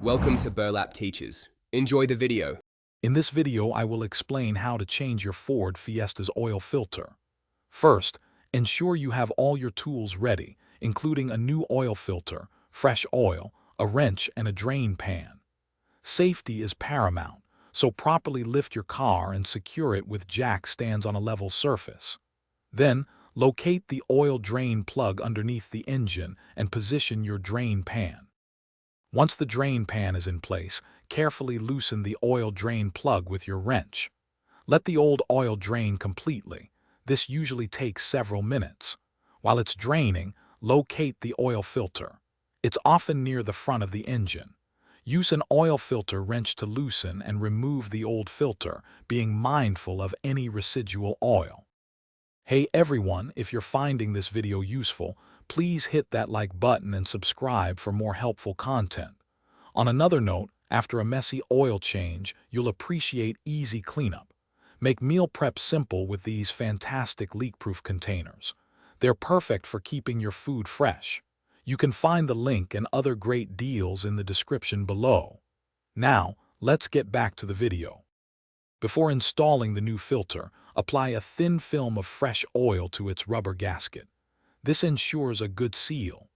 Welcome to Burlap Teachers. Enjoy the video. In this video, I will explain how to change your Ford Fiesta's oil filter. First, ensure you have all your tools ready, including a new oil filter, fresh oil, a wrench, and a drain pan. Safety is paramount, so properly lift your car and secure it with jack stands on a level surface. Then, locate the oil drain plug underneath the engine and position your drain pan. Once the drain pan is in place, carefully loosen the oil drain plug with your wrench. Let the old oil drain completely. This usually takes several minutes. While it's draining, locate the oil filter. It's often near the front of the engine. Use an oil filter wrench to loosen and remove the old filter, being mindful of any residual oil. Hey everyone, if you're finding this video useful, please hit that like button and subscribe for more helpful content. On another note, after a messy oil change, you'll appreciate easy cleanup. Make meal prep simple with these fantastic leak-proof containers. They're perfect for keeping your food fresh. You can find the link and other great deals in the description below. Now, let's get back to the video. Before installing the new filter, apply a thin film of fresh oil to its rubber gasket. This ensures a good seal.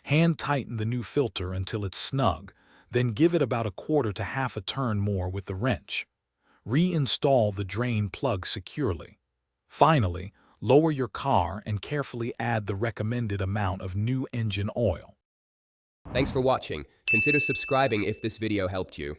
Hand tighten the new filter until it's snug, then give it about a quarter to half a turn more with the wrench. Reinstall the drain plug securely. Finally, lower your car and carefully add the recommended amount of new engine oil. Thanks for watching. Consider subscribing if this video helped you.